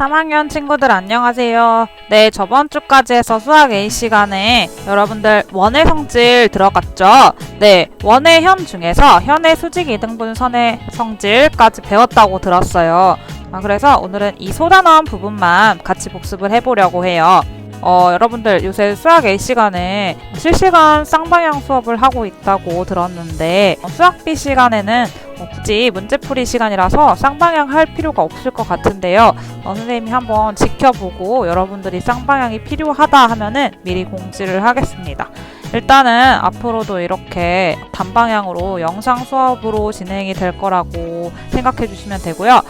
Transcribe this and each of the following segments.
3학년 친구들 안녕하세요. 네, 저번 주까지 해서 수학 A 시간에 여러분들 원의 성질 들어갔죠? 네, 원의 현 중에서 현의 수직 이등분선의 성질까지 배웠다고 들었어요. 그래서 오늘은 이 소단원 부분만 같이 복습을 해보려고 해요. 여러분들 요새 수학 A 시간에 실시간 쌍방향 수업을 하고 있다고 들었는데 수학 B 시간에는 굳이 문제풀이 시간이라서 쌍방향 할 필요가 없을 것 같은데요. 선생님이 한번 지켜보고 여러분들이 쌍방향이 필요하다 하면은 미리 공지를 하겠습니다. 일단은 앞으로도 이렇게 단방향으로 영상 수업으로 진행이 될 거라고 생각해 주시면 되고요.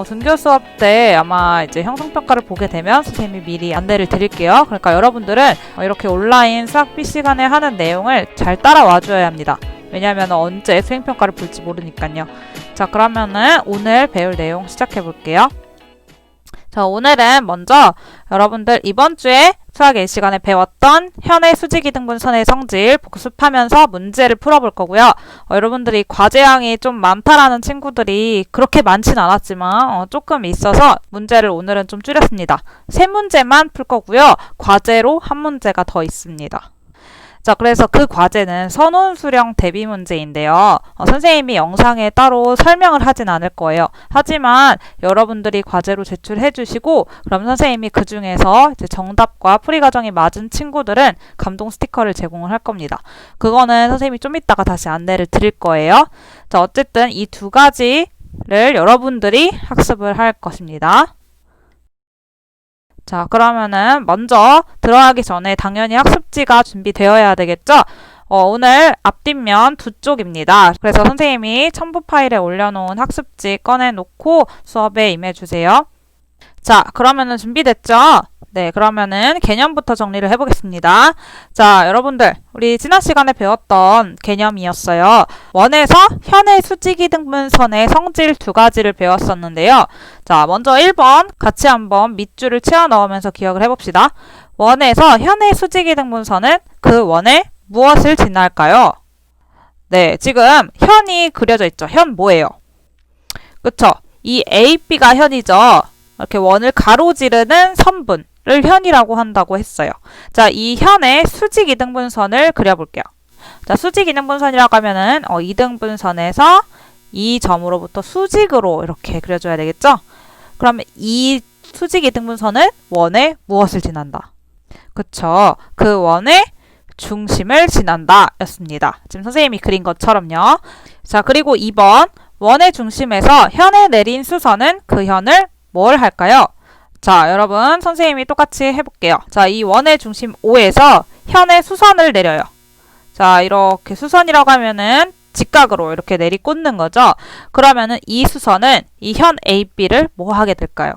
등교 수업 때 아마 이제 형성평가를 보게 되면 선생님이 미리 안내를 드릴게요. 그러니까 여러분들은 이렇게 온라인 수학 B 시간에 하는 내용을 잘 따라와 줘야 합니다. 왜냐하면 언제 수행평가를 볼지 모르니까요. 자, 그러면은 오늘 배울 내용 시작해 볼게요. 자, 오늘은 먼저 여러분들 이번 주에 수학 A 시간에 배웠던 현의 수직 이등분선의 성질 복습하면서 문제를 풀어볼 거고요. 여러분들이 과제량이 좀 많다라는 친구들이 그렇게 많진 않았지만 조금 있어서 문제를 오늘은 좀 줄였습니다. 3문제만 풀 거고요. 과제로 1문제가 더 있습니다. 자, 그래서 그 과제는 선원수령 대비 문제인데요. 선생님이 영상에 따로 설명을 하진 않을 거예요. 하지만 여러분들이 과제로 제출해 주시고 그럼 선생님이 그 중에서 이제 정답과 풀이 과정이 맞은 친구들은 감동 스티커를 제공을 할 겁니다. 그거는 선생님이 좀 이따가 다시 안내를 드릴 거예요. 자, 어쨌든 이 두 가지를 여러분들이 학습을 할 것입니다. 자, 그러면은 먼저 들어가기 전에 당연히 학습지가 준비되어야 되겠죠? 오늘 앞뒷면 두 쪽입니다. 그래서 선생님이 첨부 파일에 올려놓은 학습지 꺼내놓고 수업에 임해주세요. 자, 그러면은 준비됐죠? 네, 그러면은 개념부터 정리를 해보겠습니다. 자, 여러분들 우리 지난 시간에 배웠던 개념이었어요. 원에서 현의 수직 이등분선의 성질 두 가지를 배웠었는데요. 자, 먼저 1번 같이 한번 밑줄을 치어 넣으면서 기억을 해봅시다. 원에서 현의 수직 이등분선은 그 원에 무엇을 지날까요? 네, 지금 현이 그려져 있죠. 현 뭐예요? 그쵸? 이 AB가 현이죠. 이렇게 원을 가로지르는 선분 를 현이라고 한다고 했어요. 자, 이 현의 수직 이등분선을 그려볼게요. 자, 수직 이등분선이라고 하면은 이등분선에서 이 점으로부터 수직으로 이렇게 그려줘야 되겠죠? 그러면 이 수직 이등분선은 원의 무엇을 지난다? 그쵸? 그 원의 중심을 지난다 였습니다. 지금 선생님이 그린 것처럼요. 자, 그리고 2번 원의 중심에서 현에 내린 수선은 그 현을 뭘 할까요? 자, 여러분 선생님이 똑같이 해볼게요. 자, 이 원의 중심 O에서 현의 수선을 내려요. 자, 이렇게 수선이라고 하면은 직각으로 이렇게 내리꽂는 거죠. 그러면은 이 수선은 이 현 AB를 뭐 하게 될까요?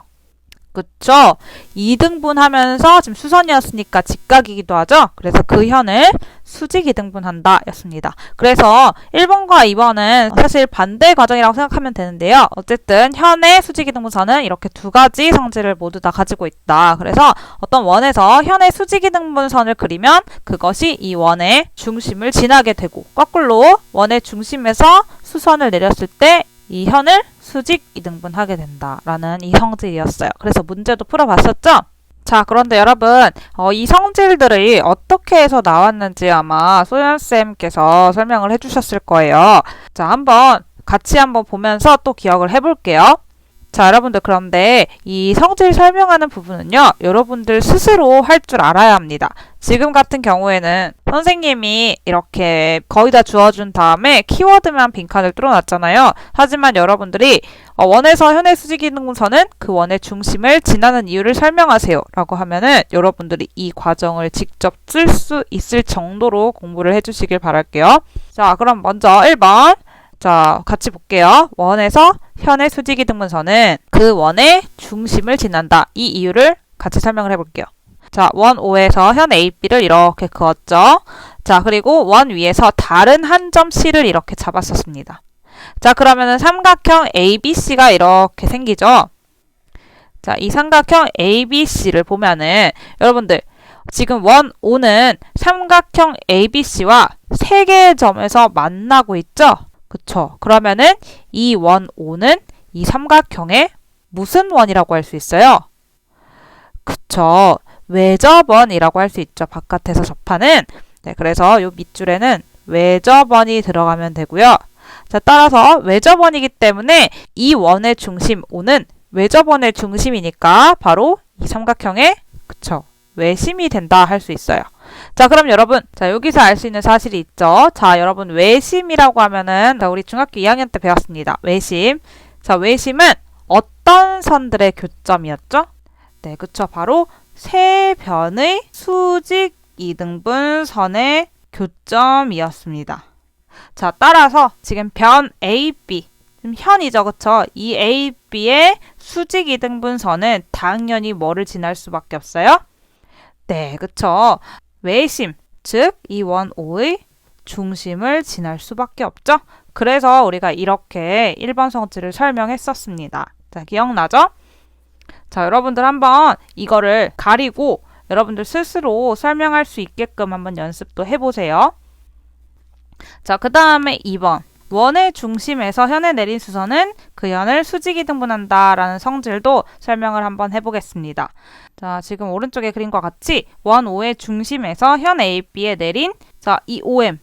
그쵸? 2등분 하면서 지금 수선이었으니까 직각이기도 하죠? 그래서 그 현을 수직 2등분 한다 였습니다. 그래서 1번과 2번은 사실 반대 과정이라고 생각하면 되는데요. 어쨌든 현의 수직 2등분선은 이렇게 두 가지 성질을 모두 다 가지고 있다. 그래서 어떤 원에서 현의 수직 2등분선을 그리면 그것이 이 원의 중심을 지나게 되고 거꾸로 원의 중심에서 수선을 내렸을 때 이 현을 수직 2등분 하게 된다라는 이 성질이었어요. 그래서 문제도 풀어봤었죠? 자, 그런데 여러분 이 성질들이 어떻게 해서 나왔는지 아마 소연쌤께서 설명을 해주셨을 거예요. 자, 같이 한번 보면서 또 기억을 해볼게요. 자, 여러분들 그런데 이 성질 설명하는 부분은요. 여러분들 스스로 할 줄 알아야 합니다. 지금 같은 경우에는 선생님이 이렇게 거의 다 주어준 다음에 키워드만 빈칸을 뚫어놨잖아요. 하지만 여러분들이 원에서 현의 수직 이등분선은 그 원의 중심을 지나는 이유를 설명하세요 라고 하면은 여러분들이 이 과정을 직접 쓸 수 있을 정도로 공부를 해주시길 바랄게요. 자, 그럼 먼저 1번 자, 같이 볼게요. 원에서 현의 수직 이등분선은 그 원의 중심을 지난다. 이 이유를 같이 설명을 해볼게요. 자, 원 O에서 현 AB를 이렇게 그었죠. 자, 그리고 원 위에서 다른 한 점 C를 이렇게 잡았었습니다. 자, 그러면은 삼각형 ABC가 이렇게 생기죠. 자, 이 삼각형 ABC를 보면은 여러분들 지금 원 O는 삼각형 ABC와 3개의 점에서 만나고 있죠. 그쵸? 그러면은 이 원 O는 이 삼각형의 무슨 원이라고 할 수 있어요? 그쵸. 외접원이라고 할 수 있죠. 바깥에서 접하는. 네, 그래서 요 밑줄에는 외접원이 들어가면 되고요. 자, 따라서 외접원이기 때문에 이 원의 중심 O는 외접원의 중심이니까 바로 이 삼각형의 그쵸. 외심이 된다 할 수 있어요. 자, 그럼 여러분, 자, 여기서 알 수 있는 사실이 있죠. 자, 여러분, 외심이라고 하면은, 자, 우리 중학교 2학년 때 배웠습니다. 외심. 자, 외심은 어떤 선들의 교점이었죠? 네, 그쵸. 바로 세 변의 수직 이등분선의 교점이었습니다. 자, 따라서 지금 변 AB, 지금 현이죠, 그쵸? 이 AB의 수직 이등분선은 당연히 뭐를 지날 수밖에 없어요? 네, 그쵸. 외심, 즉 이 원 O의 중심을 지날 수밖에 없죠. 그래서 우리가 이렇게 1번 성질을 설명했었습니다. 자, 기억나죠? 자, 여러분들 한번 이거를 가리고 여러분들 스스로 설명할 수 있게끔 한번 연습도 해보세요. 자, 그 다음에 2번. 원의 중심에서 현에 내린 수선은 그 현을 수직이 등분한다 라는 성질도 설명을 한번 해보겠습니다. 자, 지금 오른쪽에 그림과 같이 원 O의 중심에서 현 AB에 내린 자, 이 OM.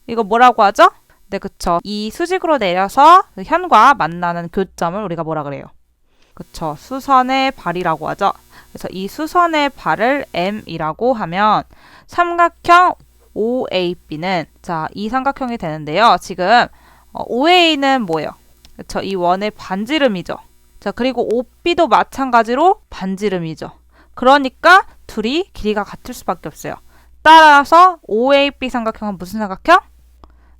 이거 뭐라고 하죠? 네, 그쵸. 이 수직으로 내려서 그 현과 만나는 교점을 우리가 뭐라 그래요? 그쵸. 수선의 발이라고 하죠. 그래서 이 수선의 발을 M이라고 하면 삼각형 OAB는 자, 이 삼각형이 되는데요. 지금 OA는 뭐예요? 그쵸. 이 원의 반지름이죠. 자, 그리고 OB도 마찬가지로 반지름이죠. 그러니까 둘이 길이가 같을 수밖에 없어요. 따라서 OAB 삼각형은 무슨 삼각형?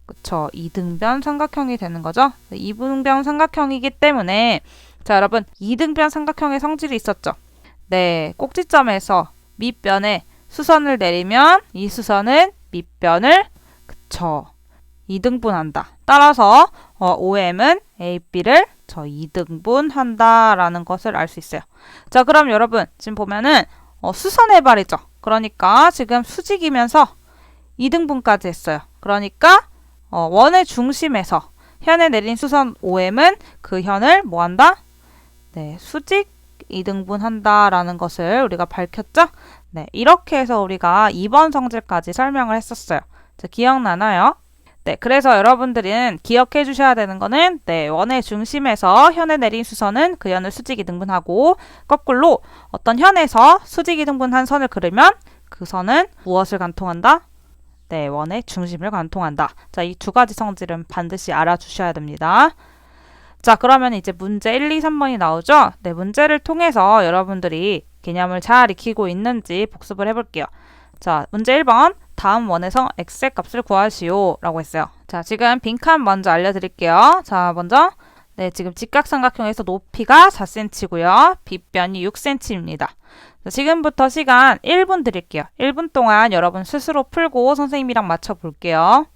그쵸. 이등변 삼각형이 되는 거죠. 이등변 삼각형이기 때문에 자, 여러분 이등변 삼각형의 성질이 있었죠. 네, 꼭지점에서 밑변에 수선을 내리면 이 수선은 밑변을 그쵸. 이등분한다. 따라서 OM은 AB를 저 2등분한다 라는 것을 알 수 있어요. 자, 그럼 여러분 지금 보면은 수선의 발이죠. 그러니까 지금 수직이면서 2등분까지 했어요. 그러니까 원의 중심에서 현에 내린 수선 OM은 그 현을 뭐한다? 네, 수직 2등분한다 라는 것을 우리가 밝혔죠? 네, 이렇게 해서 우리가 2번 성질까지 설명을 했었어요. 자, 기억나나요? 네, 그래서 여러분들은 기억해 주셔야 되는 거는 네, 원의 중심에서 현에 내린 수선은 그 현을 수직 이등분하고 거꾸로 어떤 현에서 수직 이등분한 선을 그리면 그 선은 무엇을 관통한다? 네, 원의 중심을 관통한다. 자, 이 두 가지 성질은 반드시 알아주셔야 됩니다. 자, 그러면 이제 문제 1, 2, 3번이 나오죠? 네, 문제를 통해서 여러분들이 개념을 잘 익히고 있는지 복습을 해볼게요. 자, 문제 1번. 다음 원에서 x의 값을 구하시오 라고 했어요. 자, 지금 빈칸 먼저 알려드릴게요. 자, 먼저 네, 지금 직각삼각형에서 높이가 4cm고요. 빗변이 6cm입니다. 자, 지금부터 시간 1분 드릴게요. 1분 동안 여러분 스스로 풀고 선생님이랑 맞춰볼게요.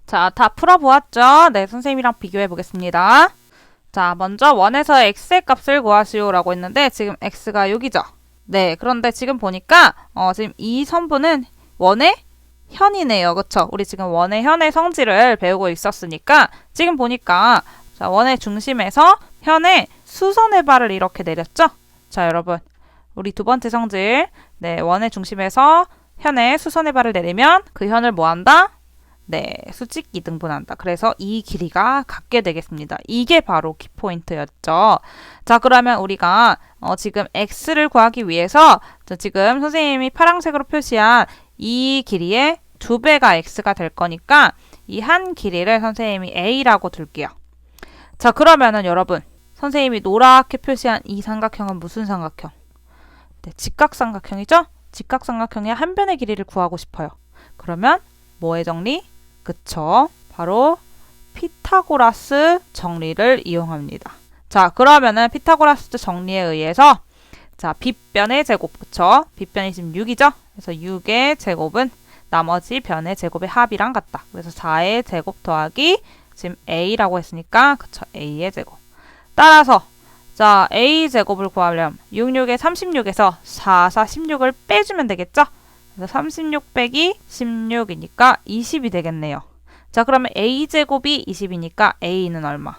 자, 다 풀어보았죠? 네, 선생님이랑 비교해 보겠습니다. 자, 먼저 원에서 x의 값을 구하시오 라고 했는데 지금 x가 6이죠. 네, 그런데 지금 보니까 지금 이 선분은 원의 현이네요. 그쵸? 우리 지금 원의 현의 성질을 배우고 있었으니까 지금 보니까 자, 원의 중심에서 현의 수선의 발을 이렇게 내렸죠? 자, 여러분 우리 두 번째 성질 네, 원의 중심에서 현의 수선의 발을 내리면 그 현을 뭐한다? 네, 수직 이등분한다. 그래서 이 길이가 같게 되겠습니다. 이게 바로 키포인트였죠. 자, 그러면 우리가 지금 x를 구하기 위해서 지금 선생님이 파란색으로 표시한 이 길이의 2배가 x가 될 거니까 이 한 길이를 선생님이 a라고 둘게요. 자, 그러면은 여러분, 선생님이 노랗게 표시한 이 삼각형은 무슨 삼각형? 네, 직각삼각형이죠? 직각삼각형의 한 변의 길이를 구하고 싶어요. 그러면 뭐의 정리? 그쵸? 바로 피타고라스 정리를 이용합니다. 자, 그러면은 피타고라스 정리에 의해서 자, 빗변의 제곱, 그쵸? 빗변이 지금 6이죠? 그래서 6의 제곱은 나머지 변의 제곱의 합이랑 같다. 그래서 4의 제곱 더하기 지금 a라고 했으니까 그쵸? a의 제곱. 따라서 자, a 제곱을 구하려면 66에 36에서 4, 4, 16을 빼주면 되겠죠? 그래서 36 빼기 16이니까 20이 되겠네요. 자, 그러면 a제곱이 20이니까 a는 얼마?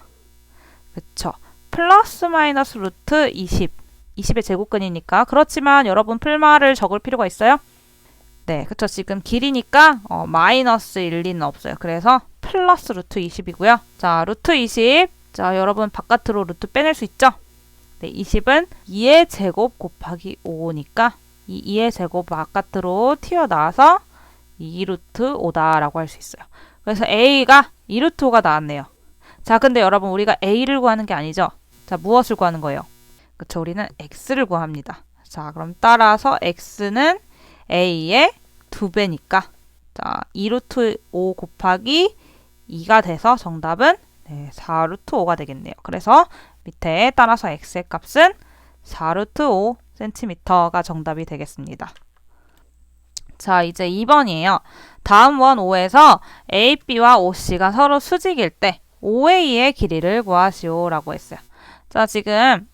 그쵸? 플러스 마이너스 루트 20. 20의 제곱근이니까. 그렇지만 여러분 풀마를 적을 필요가 있어요? 네, 그쵸. 지금 길이니까 마이너스 1, 2는 없어요. 그래서 플러스 루트 20이고요. 자, 루트 20. 자, 여러분 바깥으로 루트 빼낼 수 있죠? 네, 20은 2의 제곱 곱하기 5니까 이 2의 제곱 바깥으로 튀어나와서 2루트 5다라고 할 수 있어요. 그래서 a가 2루트 5가 나왔네요. 자, 근데 여러분 우리가 a를 구하는 게 아니죠. 자, 무엇을 구하는 거예요? 그쵸, 우리는 x를 구합니다. 자, 그럼 따라서 x는 a의 2배니까 자, 2루트 5 곱하기 2가 돼서 정답은 네, 4루트 5가 되겠네요. 그래서 밑에 따라서 x의 값은 4루트 5 cm가 정답이 되겠습니다. 자, 이제 2번이에요. 다음 원 5에서 AB와 OC가 서로 수직일 때 OA의 길이를 구하시오 라고 했어요. 자, 지금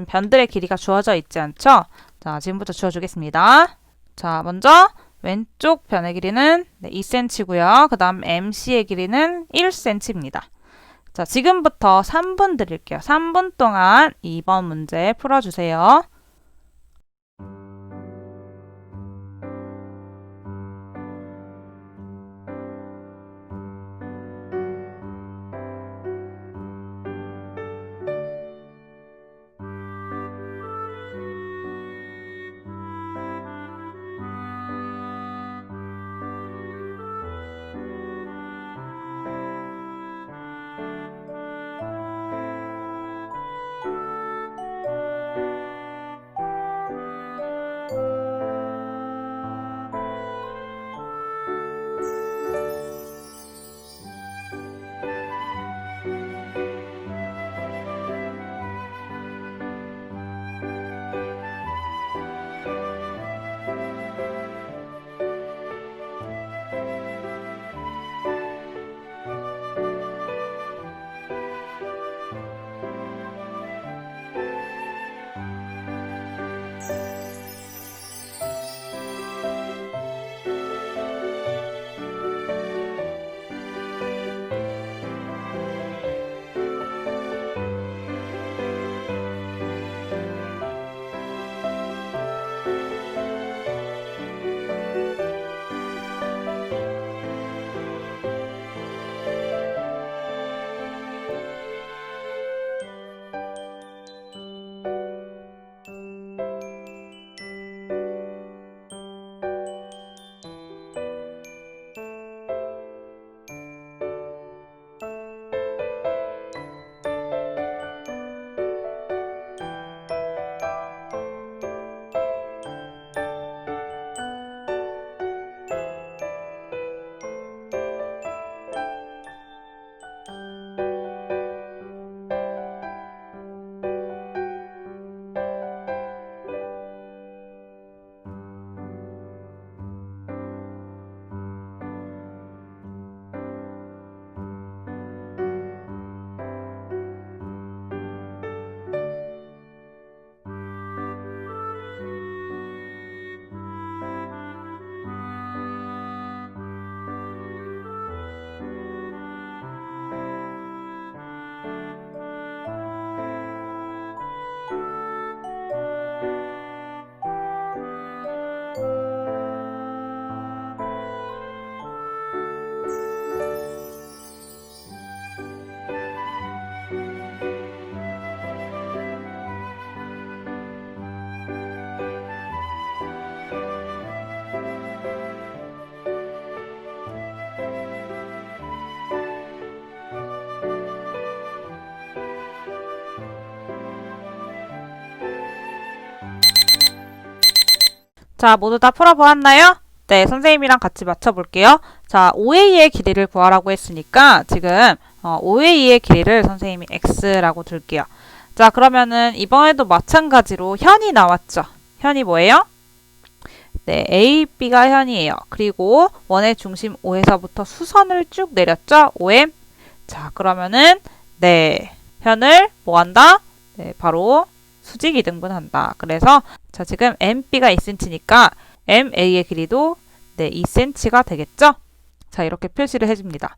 변들의 길이가 주어져 있지 않죠? 자, 지금부터 주어주겠습니다. 자, 먼저 왼쪽 변의 길이는 2cm고요. 그 다음 MC의 길이는 1cm입니다. 자, 지금부터 3분 드릴게요. 3분 동안 2번 문제 풀어주세요. 자, 모두 다 풀어보았나요? 네, 선생님이랑 같이 맞춰볼게요. 자, OA의 길이를 구하라고 했으니까 지금 OA의 길이를 선생님이 x라고 둘게요. 자, 그러면은 이번에도 마찬가지로 현이 나왔죠. 현이 뭐예요? 네, A, B가 현이에요. 그리고 원의 중심 O에서부터 수선을 쭉 내렸죠? OM. 자, 그러면은 네, 현을 뭐 한다? 네, 바로 수직 이등분한다. 그래서 자, 지금 MB가 2cm니까 MA의 길이도 네, 2cm가 되겠죠? 자, 이렇게 표시를 해줍니다.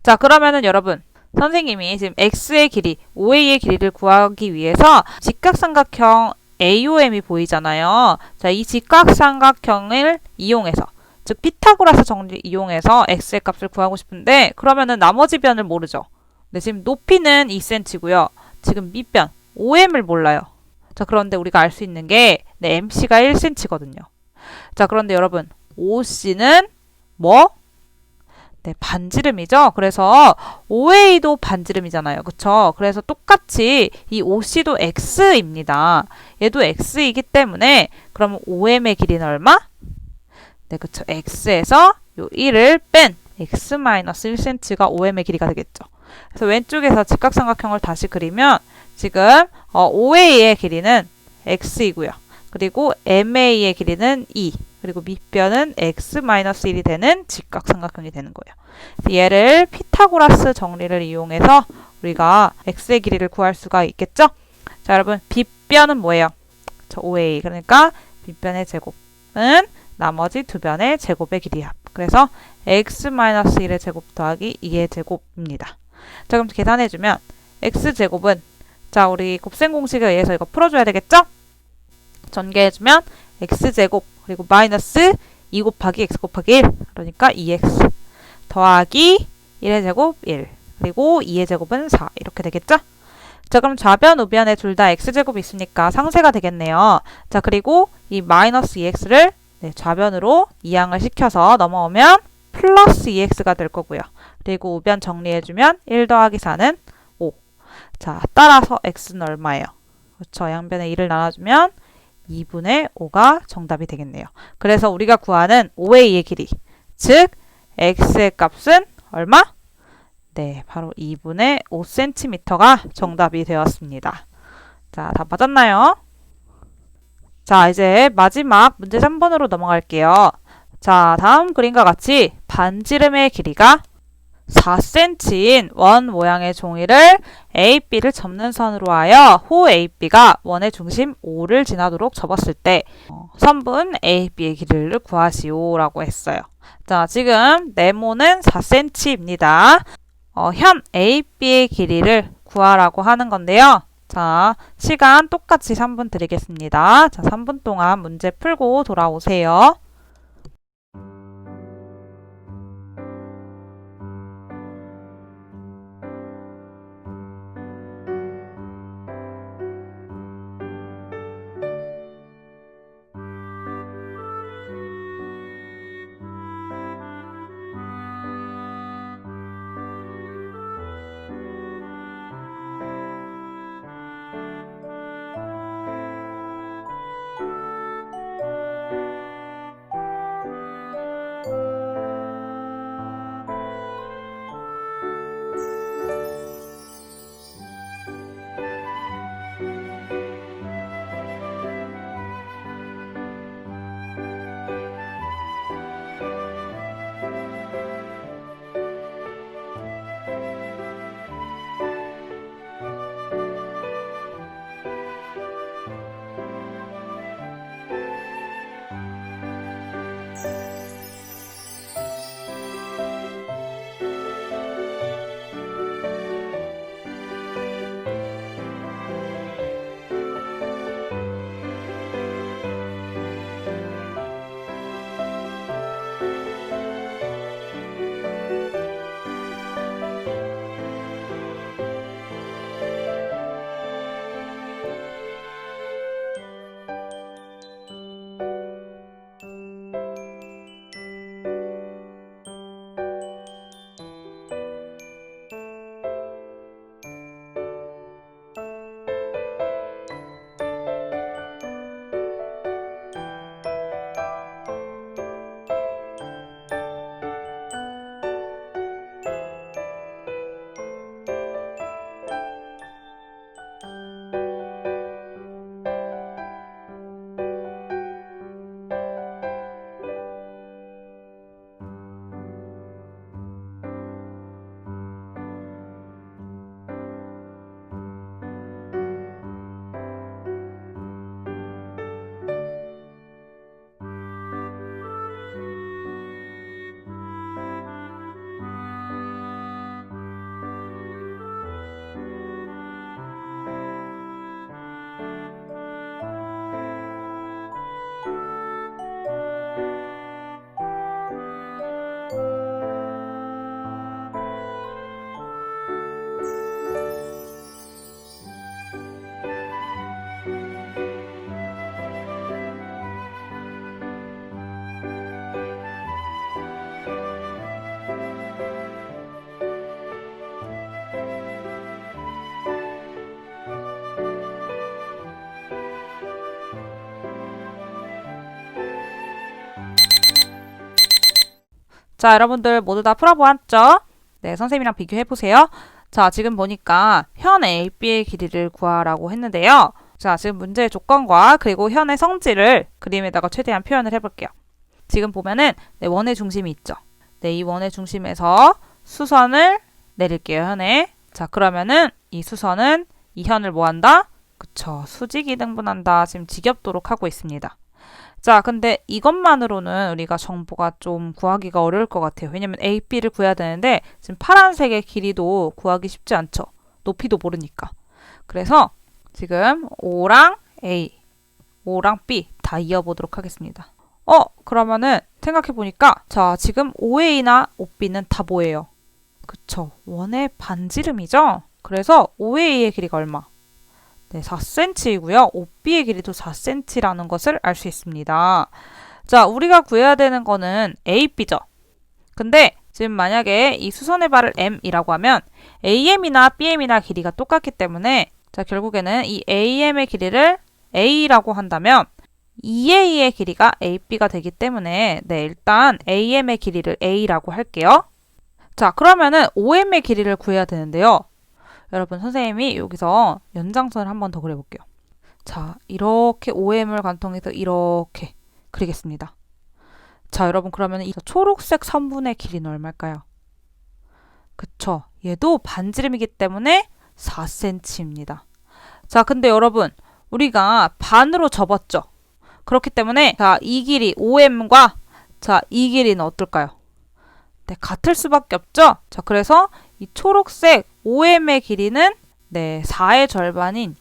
자, 그러면은 여러분, 선생님이 지금 X의 길이, OA의 길이를 구하기 위해서 직각삼각형 AOM이 보이잖아요. 자, 이 직각삼각형을 이용해서, 즉 피타고라스 정리 이용해서 X의 값을 구하고 싶은데 그러면은 나머지 변을 모르죠. 네, 지금 높이는 2cm고요. 지금 밑변, OM을 몰라요. 자, 그런데 우리가 알 수 있는 게 네, MC가 1cm거든요. 자, 그런데 여러분, OC는 뭐? 네, 반지름이죠. 그래서 OA도 반지름이잖아요. 그쵸? 그래서 똑같이 이 OC도 X입니다. 얘도 X이기 때문에 그러면 OM의 길이는 얼마? 네, 그쵸. X에서 요 1을 뺀 X-1cm가 OM의 길이가 되겠죠. 그래서 왼쪽에서 직각삼각형을 다시 그리면 지금 OA의 길이는 X이고요. 그리고 MA의 길이는 2. 그리고 밑변은 x-1이 되는 직각삼각형이 되는 거예요. 얘를 피타고라스 정리를 이용해서 우리가 x의 길이를 구할 수가 있겠죠? 자, 여러분, 빗변은 뭐예요? 저 OA. 그러니까 빗변의 제곱은 나머지 두 변의 제곱의 길이 합. 그래서 x-1의 제곱 더하기 2의 제곱입니다. 자, 그럼 계산해주면 x제곱은 자, 우리 곱셈 공식에 의해서 이거 풀어줘야 되겠죠? 전개해주면 x제곱 그리고 마이너스 2 곱하기 x 곱하기 1 그러니까 2x 더하기 1의 제곱 1 그리고 2의 제곱은 4 이렇게 되겠죠? 자, 그럼 좌변 우변에 둘 다 x제곱이 있으니까 상쇄가 되겠네요. 자, 그리고 이 마이너스 2x를 네, 좌변으로 이항을 시켜서 넘어오면 플러스 2x가 될 거고요. 그리고 우변 정리해주면 1 더하기 4는 5. 자, 따라서 x는 얼마예요? 그렇죠. 양변에 2를 나눠주면 2분의 5가 정답이 되겠네요. 그래서 우리가 구하는 OA의 길이, 즉 x의 값은 얼마? 네, 바로 2분의 5cm가 정답이 되었습니다. 자, 다 맞았나요? 자, 이제 마지막 문제 3번으로 넘어갈게요. 자, 다음 그림과 같이 반지름의 길이가 4cm인 원 모양의 종이를 AB를 접는 선으로 하여 호 AB가 원의 중심 O를 지나도록 접었을 때 선분 AB의 길이를 구하시오 라고 했어요. 자, 지금 네모는 4cm입니다. 현 AB의 길이를 구하라고 하는 건데요. 자, 시간 똑같이 3분 드리겠습니다. 자, 3분 동안 문제 풀고 돌아오세요. 자, 여러분들 모두 다 풀어보았죠? 네, 선생님이랑 비교해보세요. 자, 지금 보니까 현 AB의 길이를 구하라고 했는데요. 자, 지금 문제의 조건과 그리고 현의 성질을 그림에다가 최대한 표현을 해볼게요. 지금 보면은 네, 원의 중심이 있죠. 네, 이 원의 중심에서 수선을 내릴게요, 현에. 자, 그러면은 이 수선은 이 현을 뭐 한다? 그쵸, 수직이 등분한다. 지금 지겹도록 하고 있습니다. 자, 근데 이것만으로는 우리가 정보가 좀 구하기가 어려울 것 같아요. 왜냐면 AB를 구해야 되는데 지금 파란색의 길이도 구하기 쉽지 않죠. 높이도 모르니까. 그래서 지금 O랑 A, O랑 B 다 이어보도록 하겠습니다. 그러면은 생각해보니까 자, 지금 OA나 OB는 다 뭐예요? 그쵸, 원의 반지름이죠? 그래서 OA의 길이가 얼마? 네, 4cm이고요. OB의 길이도 4cm라는 것을 알 수 있습니다. 자, 우리가 구해야 되는 거는 AB죠. 근데 지금 만약에 이 수선의 발을 M이라고 하면 AM이나 BM이나 길이가 똑같기 때문에 자, 결국에는 이 AM의 길이를 A라고 한다면 2A의 길이가 AB가 되기 때문에 네, 일단 AM의 길이를 A라고 할게요. 자, 그러면은 OM의 길이를 구해야 되는데요. 여러분, 선생님이 여기서 연장선을 한 번 더 그려볼게요. 자, 이렇게 OM을 관통해서 이렇게 그리겠습니다. 자, 여러분, 그러면 이 초록색 선분의 길이는 얼마일까요? 그쵸, 얘도 반지름이기 때문에 4cm입니다. 자, 근데 여러분, 우리가 반으로 접었죠? 그렇기 때문에 자, 이 길이 OM과 자, 이 길이는 어떨까요? 네, 같을 수밖에 없죠? 자, 그래서 이 초록색 OM의 길이는 네, 4의 절반인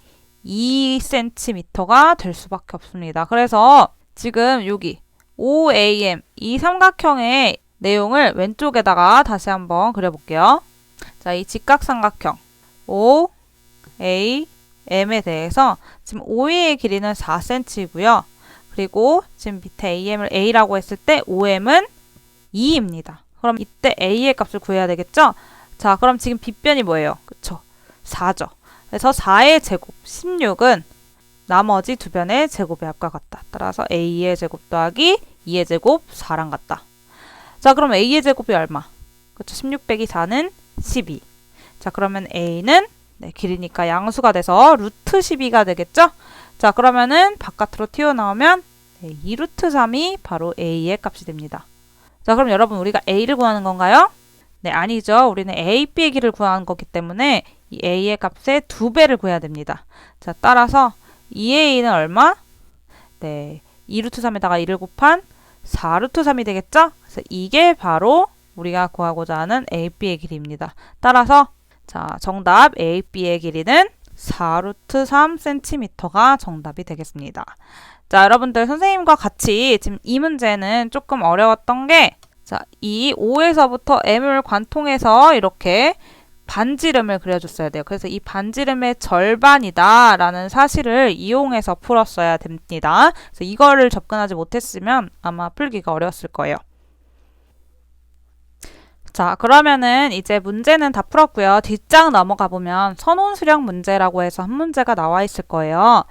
2cm가 될 수밖에 없습니다. 그래서 지금 여기 OAM 이 삼각형의 내용을 왼쪽에다가 다시 한번 그려볼게요. 자, 이 직각삼각형 OAM에 대해서 지금 OA의 길이는 4cm이고요. 그리고 지금 밑에 AM을 A라고 했을 때 OM은 2입니다. 그럼 이때 A의 값을 구해야 되겠죠? 자, 그럼 지금 빗변이 뭐예요? 그쵸? 4죠. 그래서 4의 제곱 16은 나머지 두 변의 제곱의 합과 같다. 따라서 A의 제곱 더하기 2의 제곱 4랑 같다. 자, 그럼 A의 제곱이 얼마? 그쵸? 16 빼기 4는 12. 자, 그러면 A는 네, 길이니까 양수가 돼서 루트 12가 되겠죠? 자, 그러면은 바깥으로 튀어나오면 네, 2루트 3이 바로 A의 값이 됩니다. 자, 그럼 여러분, 우리가 A를 구하는 건가요? 네, 아니죠. 우리는 A, B의 길이를 구하는 거기 때문에 이 A의 값의 2배를 구해야 됩니다. 자, 따라서 2A는 얼마? 네, 2루트 3에다가 2를 곱한 4루트 3이 되겠죠? 그래서 이게 바로 우리가 구하고자 하는 A, B의 길이입니다. 따라서 자, 정답 A, B의 길이는 4루트 3cm가 정답이 되겠습니다. 자, 여러분들 선생님과 같이 지금 이 문제는 조금 어려웠던 게 자, 이 O에서부터 M을 관통해서 이렇게 반지름을 그려줬어야 돼요. 그래서 이 반지름의 절반이다 라는 사실을 이용해서 풀었어야 됩니다. 그래서 이거를 접근하지 못했으면 아마 풀기가 어려웠을 거예요. 자, 그러면은 이제 문제는 다 풀었고요. 뒷장 넘어가 보면 선온수령 문제라고 해서 한 문제가 나와 있을 거예요.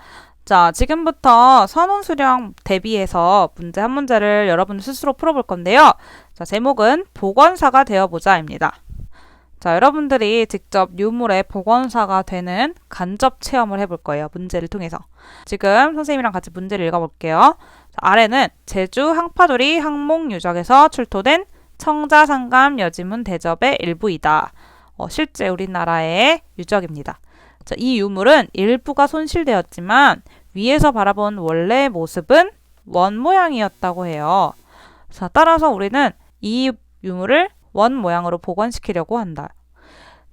자, 지금부터 선온수령 대비해서 문제 한 문제를 여러분 스스로 풀어볼 건데요. 자, 제목은 복원사가 되어보자입니다. 자, 여러분들이 직접 유물의 복원사가 되는 간접 체험을 해볼 거예요. 문제를 통해서. 지금 선생님이랑 같이 문제를 읽어볼게요. 자, 아래는 제주 항파도리 항목유적에서 출토된 청자상감 여지문 대접의 일부이다. 실제 우리나라의 유적입니다. 자, 이 유물은 일부가 손실되었지만 위에서 바라본 원래의 모습은 원 모양이었다고 해요. 자, 따라서 우리는 이 유물을 원 모양으로 복원시키려고 한다.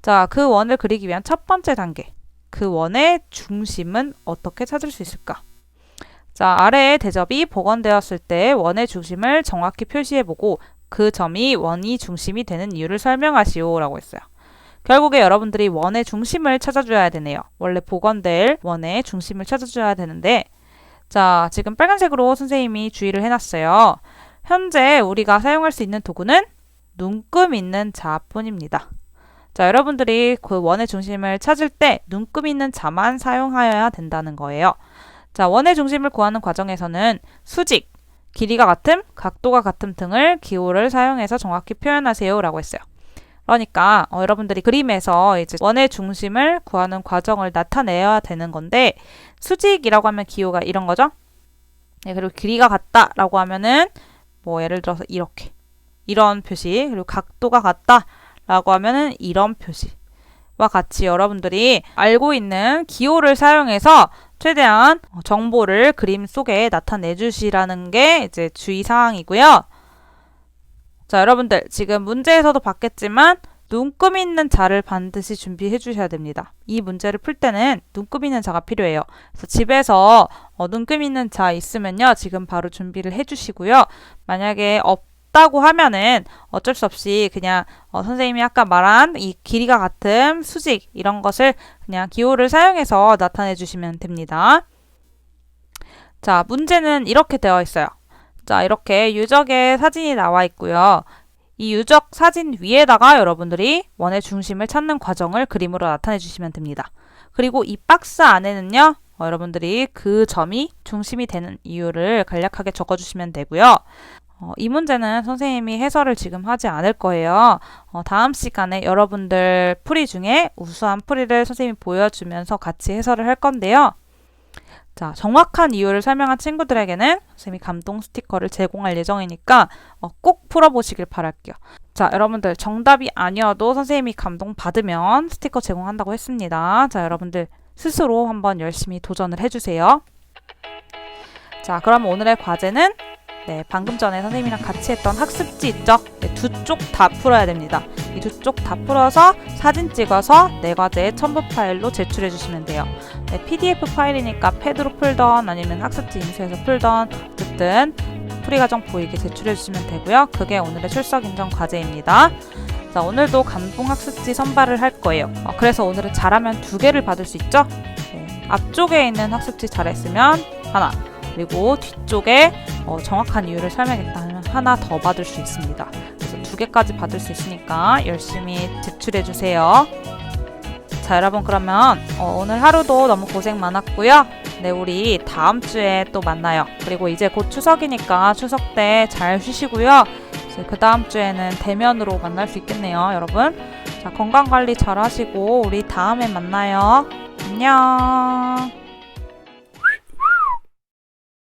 자, 그 원을 그리기 위한 첫 번째 단계. 그 원의 중심은 어떻게 찾을 수 있을까? 자, 아래의 대접이 복원되었을 때 원의 중심을 정확히 표시해보고 그 점이 원이 중심이 되는 이유를 설명하시오 라고 했어요. 결국에 여러분들이 원의 중심을 찾아줘야 되네요. 원래 복원될 원의 중심을 찾아줘야 되는데 자, 지금 빨간색으로 선생님이 주의를 해놨어요. 현재 우리가 사용할 수 있는 도구는 눈금 있는 자뿐입니다. 자, 여러분들이 그 원의 중심을 찾을 때 눈금 있는 자만 사용하여야 된다는 거예요. 자, 원의 중심을 구하는 과정에서는 수직, 길이가 같음, 각도가 같음 등을 기호를 사용해서 정확히 표현하세요 라고 했어요. 그러니까 여러분들이 그림에서 이제 원의 중심을 구하는 과정을 나타내야 되는 건데, 수직이라고 하면 기호가 이런 거죠. 네, 그리고 길이가 같다라고 하면은 뭐 예를 들어서 이렇게 이런 표시, 그리고 각도가 같다라고 하면은 이런 표시와 같이 여러분들이 알고 있는 기호를 사용해서 최대한 정보를 그림 속에 나타내 주시라는 게 이제 주의사항이고요. 자, 여러분들 지금 문제에서도 봤겠지만 눈금 있는 자를 반드시 준비해 주셔야 됩니다. 이 문제를 풀 때는 눈금 있는 자가 필요해요. 그래서 집에서 눈금 있는 자 있으면요, 지금 바로 준비를 해 주시고요. 만약에 없다고 하면은 어쩔 수 없이 그냥 선생님이 아까 말한 이 길이가 같은 수직 이런 것을 그냥 기호를 사용해서 나타내 주시면 됩니다. 자, 문제는 이렇게 되어 있어요. 자, 이렇게 유적의 사진이 나와 있고요. 이 유적 사진 위에다가 여러분들이 원의 중심을 찾는 과정을 그림으로 나타내 주시면 됩니다. 그리고 이 박스 안에는요, 여러분들이 그 점이 중심이 되는 이유를 간략하게 적어주시면 되고요. 이 문제는 선생님이 해설을 지금 하지 않을 거예요. 다음 시간에 여러분들 풀이 중에 우수한 풀이를 선생님이 보여주면서 같이 해설을 할 건데요. 자, 정확한 이유를 설명한 친구들에게는 선생님이 감동 스티커를 제공할 예정이니까 꼭 풀어보시길 바랄게요. 자, 여러분들 정답이 아니어도 선생님이 감동 받으면 스티커 제공한다고 했습니다. 자, 여러분들 스스로 한번 열심히 도전을 해주세요. 자, 그럼 오늘의 과제는 방금 전에 선생님이랑 같이 했던 학습지 있죠? 두 쪽 다 풀어야 됩니다. 이 두 쪽 다 풀어서 사진 찍어서 과제의 첨부 파일로 제출해 주시면 돼요. PDF 파일이니까 패드로 풀던 아니면 학습지 인수해서 풀던 어쨌든 풀이 과정 보이게 제출해 주시면 되고요. 그게 오늘의 출석 인정 과제입니다. 자, 오늘도 감동 학습지 선발을 할 거예요. 그래서 오늘은 잘하면 2개를 받을 수 있죠? 앞쪽에 있는 학습지 잘했으면 하나, 그리고 뒤쪽에 정확한 이유를 설명했다 하면 하나 더 받을 수 있습니다. 그래서 2개까지 받을 수 있으니까 열심히 제출해 주세요. 자, 여러분 그러면 오늘 하루도 너무 고생 많았고요. 우리 다음 주에 또 만나요. 그리고 이제 곧 추석이니까 추석 때 잘 쉬시고요. 그 다음 주에는 대면으로 만날 수 있겠네요, 여러분. 자, 건강관리 잘 하시고 우리 다음에 만나요. 안녕.